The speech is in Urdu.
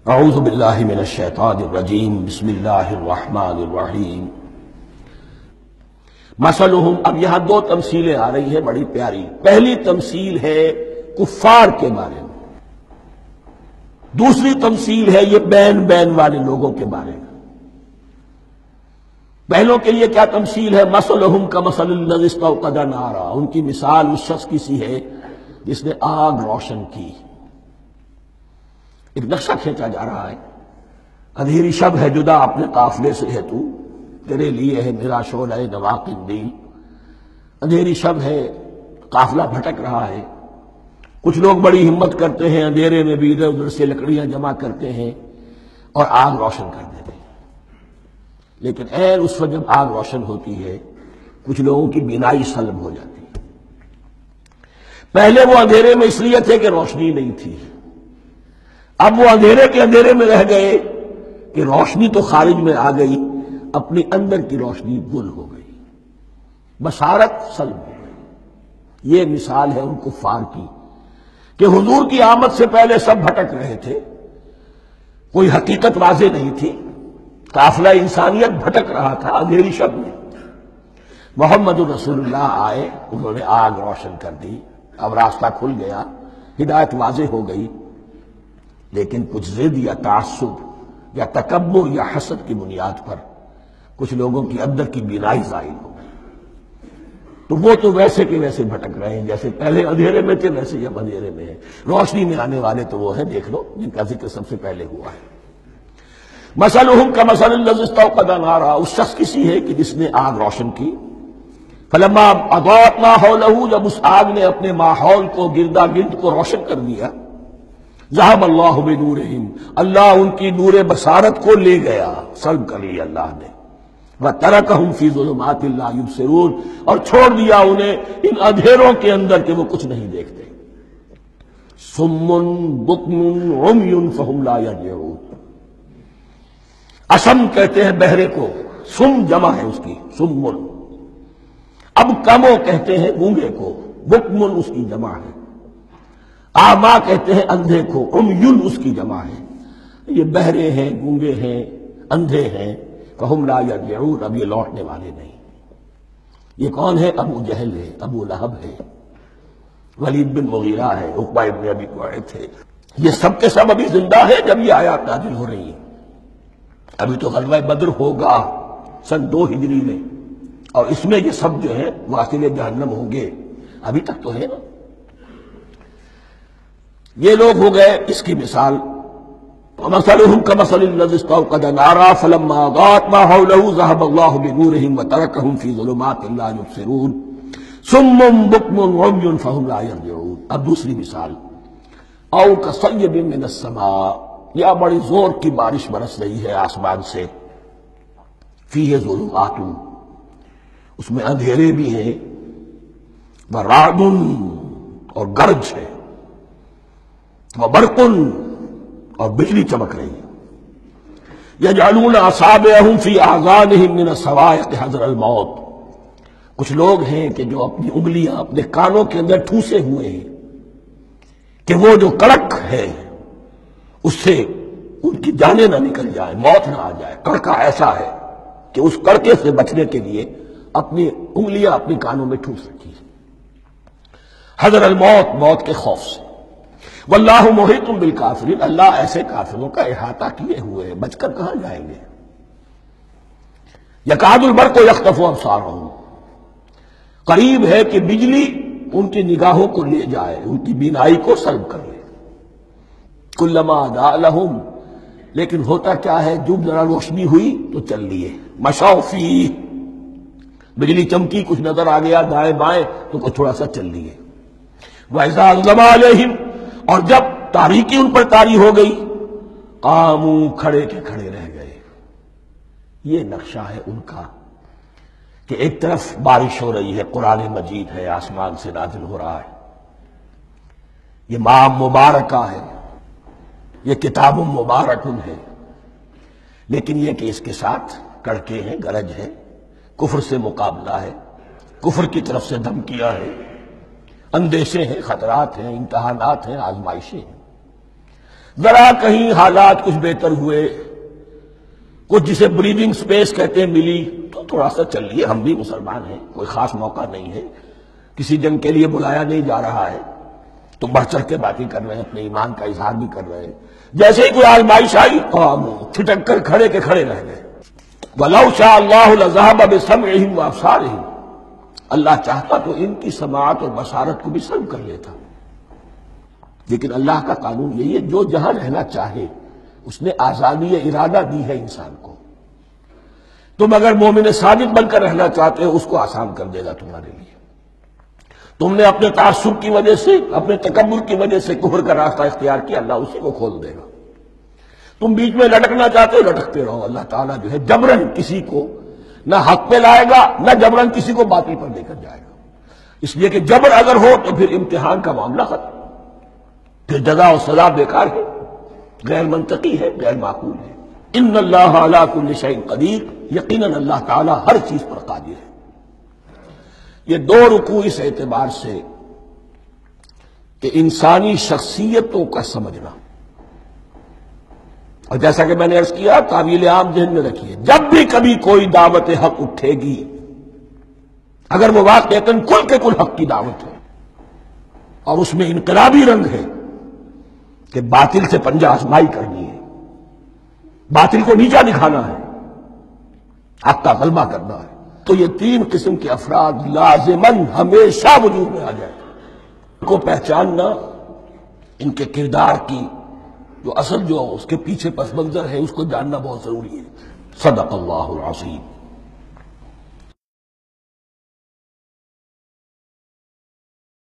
اعوذ باللہ من الشیطان الرجیم بسم اللہ الرحمن الرحیم مثلہم۔ اب یہاں دو تمثیلیں آ رہی ہیں بڑی پیاری۔ پہلی تمثیل ہے کفار کے بارے میں، دوسری تمثیل ہے یہ بین والے لوگوں کے بارے میں۔ پہلوں کے لیے کیا تمثیل ہے؟ مثلہم کمثل الذی استوقد نارا، ان کی مثال اس شخص کی سی ہے جس نے آگ روشن کی۔ ایک نقشہ کھینچا جا رہا ہے، اندھیری شب ہے جدا اپنے قافلے سے ہے تو، تیرے لیے ہے میرا شعلہ نواق الدین۔ اندھیری شب ہے، قافلہ بھٹک رہا ہے، کچھ لوگ بڑی ہمت کرتے ہیں، اندھیرے میں بھی ادھر ادھر سے لکڑیاں جمع کرتے ہیں اور آگ روشن کر دیتے ہیں۔ لیکن عین اس وقت جب آگ روشن ہوتی ہے کچھ لوگوں کی بینائی سلب ہو جاتی ہے۔ پہلے وہ اندھیرے میں اس لیے تھے کہ روشنی نہیں تھی، اب وہ اندھیرے کے اندھیرے میں رہ گئے کہ روشنی تو خارج میں آ گئی، اپنی اندر کی روشنی گل ہو گئی، بصارت سلب ہو گئی۔ یہ مثال ہے ان کفار کی کہ حضور کی آمد سے پہلے سب بھٹک رہے تھے، کوئی حقیقت واضح نہیں تھی، قافلہ انسانیت بھٹک رہا تھا اندھیری شب میں۔ محمد رسول اللہ آئے، انہوں نے آگ روشن کر دی، اب راستہ کھل گیا، ہدایت واضح ہو گئی۔ لیکن کچھ ضد یا تعصب یا تکبر یا حسد کی بنیاد پر کچھ لوگوں کی اندر کی بینائی ظاہر ہو گئی، تو وہ تو ویسے کے ویسے بھٹک رہے ہیں جیسے پہلے اندھیرے میں تھے، ویسے جب اندھیرے میں ہیں۔ روشنی میں آنے والے تو وہ ہیں، دیکھ لو جن کا ذکر سب سے پہلے ہوا ہے۔ مثلہم کمثل الذی استوقد نارا، اس شخص کی سی ہے کہ جس نے آگ روشن کی۔ فلما اضاءت ما حولہ، جب اس آگ نے اپنے ماحول کو، گردا گرد کو روشن کر دیا، ذهب اللہ بنورہم، اللہ ان کی نور بصارت کو لے گیا، سلب کر لیا اللہ نے۔ وترکہم فی ظلمات لا یبصرون، اور چھوڑ دیا انہیں ان اندھیروں کے اندر کہ وہ کچھ نہیں دیکھتے۔ صم بکم عمی فہم لا یرجعون، اسم کہتے ہیں بہرے کو، سم جمع ہے اس کی، سم۔ اب کمو کہتے ہیں گونگے کو، بکم اس کی جمع ہے۔ آما کہتے ہیں اندھے کو، عمیٌ اس کی جمع ہے۔ یہ بہرے ہیں، گونگے ہیں، اندھے ہیں، فہم لا یرجعون، اب یہ لوٹنے والے نہیں۔ یہ کون ہے؟ ابو جہل ہے، ابو لہب ہے، ولید بن مغیرہ ہے، عقبہ ابن ابی معیط ہے۔ یہ سب کے سب ابھی زندہ ہے جب یہ آیات نازل ہو رہی ہیں۔ ابھی تو غزوہ بدر ہوگا سن 2 ہجری میں، اور اس میں یہ سب جو ہے واصل جہنم ہوں گے، ابھی تک تو ہے نا۔ یہ لوگ ہو گئے اس کی مثال۔ وَمَثَلُهُمْ كَمَثَلِ الَّذِي اسْتَوْقَدَ نَارًا فَلَمَّا أَضَاءَتْ مَا حَوْلَهُ ذَهَبَ اللَّهُ بِنُورِهِمْ وَتَرَكَهُمْ فِي ظُلُمَاتٍ لَا يُبْصِرُونَ صُمٌّ بُكْمٌ عُمْيٌ فَهُمْ لَا يَرْجِعُونَ۔ اب دوسری مثال، أَوْ كَصَيِّبٍ مِّنَ السَّمَاءِ، یا بڑی زور کی بارش برس رہی ہے آسمان سے، فِيهِ ظُلُمَاتٌ، اس میں اندھیرے بھی ہیں، وَرَعْدٌ، اور گرج ہے، وبرق، اور بجلی چمک رہی ہے۔ یجعلون اصابعهم فی اذانهم من الصواعق حذر الموت، کچھ لوگ ہیں کہ جو اپنی انگلیاں اپنے کانوں کے اندر ٹھوسے ہوئے ہیں کہ وہ جو کڑک ہے اس سے ان کی جانیں نہ نکل جائیں، موت نہ آ جائے۔ کڑکا ایسا ہے کہ اس کڑکے سے بچنے کے لیے اپنی انگلیاں اپنے کانوں میں ٹھوس رکھی ہیں، حذر الموت، موت کے خوف سے۔ واللہ محیط بالکافرین، اللہ ایسے کافروں کا احاطہ کیے ہوئے ہیں، بچ کر کہاں جائیں گے۔ یکاد البرق یخطف ابصارہم، قریب ہے کہ بجلی ان کی نگاہوں کو لے جائے، ان کی بینائی کو سلب کر لے۔ کلما اضاء لہم، لیکن ہوتا کیا ہے، جب ذرا روشنی ہوئی تو چل لیے۔ مشوا فیہ، بجلی چمکی، کچھ نظر آ گیا دائیں بائیں تو کچھ تھوڑا سا چل لیے۔ وَإِذَا أَظْلَمَ عَلَيْهِمْ، اور جب تاریکی ان پر طاری ہو گئی، قاموا، کھڑے کے کھڑے رہ گئے۔ یہ نقشہ ہے ان کا کہ ایک طرف بارش ہو رہی ہے، قرآن مجید ہے، آسمان سے نازل ہو رہا ہے، یہ ماہ مبارکہ ہے، یہ کتاب مبارک ہے، لیکن یہ کہ اس کے ساتھ کڑکے ہیں، گرج ہے، کفر سے مقابلہ ہے، کفر کی طرف سے دھمکیاں ہیں، اندیشے ہیں، خطرات ہیں، امتحانات ہیں، آزمائشیں ہیں۔ ذرا کہیں حالات کچھ بہتر ہوئے، کچھ جسے بریدنگ سپیس کہتے ہیں ملی، تو تھوڑا سا چل لیے، ہم بھی مسلمان ہیں، کوئی خاص موقع نہیں ہے، کسی جنگ کے لیے بلایا نہیں جا رہا ہے، تو بڑھ چڑھ کے باتیں کر رہے ہیں، اپنے ایمان کا اظہار بھی کر رہے ہیں۔ جیسے ہی کوئی آزمائش آئی چھٹک کر کھڑے کے کھڑے رہ گئے۔ وَلَوْ شَاءَ اللَّهُ لَذَهَبَ بِسَمْعِهِمْ وَأَبْصَارِهِمْ، اللہ چاہتا تو ان کی سماعت اور بصارت کو بھی سلب کر لیتا، لیکن اللہ کا قانون یہی ہے، جو جہاں رہنا چاہے اس نے آزادی ارادہ دی ہے انسان کو۔ تم اگر مومن صادق بن کر رہنا چاہتے ہو، اس کو آسان کر دے گا تمہارے لیے۔ تم نے اپنے تعصب کی وجہ سے، اپنے تکبر کی وجہ سے کفر کا راستہ اختیار کیا، اللہ اسی کو کھول دے گا۔ تم بیچ میں لٹکنا چاہتے ہو، لٹکتے رہو، اللہ تعالیٰ جو ہے جبرن کسی کو نہ حق پہ لائے گا، نہ جبرن کسی کو باطل پر لے کر جائے گا۔ اس لیے کہ جبر اگر ہو تو پھر امتحان کا معاملہ ختم، پھر جزا و سزا بیکار ہے، غیر منطقی ہے، غیر معقول ہے۔ ان اللہ علی کل شیء قدیر، یقیناً اللہ تعالیٰ ہر چیز پر قادر ہے۔ یہ دو رکوع اس اعتبار سے کہ انسانی شخصیتوں کا سمجھنا، اور جیسا کہ میں نے عرض کیا، تعویل عام ذہن میں رکھیے، جب بھی کبھی کوئی دعوت حق اٹھے گی، اگر وہ واقعتاً کل کے کل حق کی دعوت ہے اور اس میں انقلابی رنگ ہے کہ باطل سے پنجہ آزمائی کرنی ہے، باطل کو نیچا دکھانا ہے، حق کا غلبہ کرنا ہے، تو یہ تین قسم کے افراد لازماً ہمیشہ وجود میں آ جائیں۔ ان کو پہچاننا، ان کے کردار کی جو اصل جو اس کے پیچھے پس منظر ہے، اس کو جاننا بہت ضروری ہے۔ صدق اللہ العظیم۔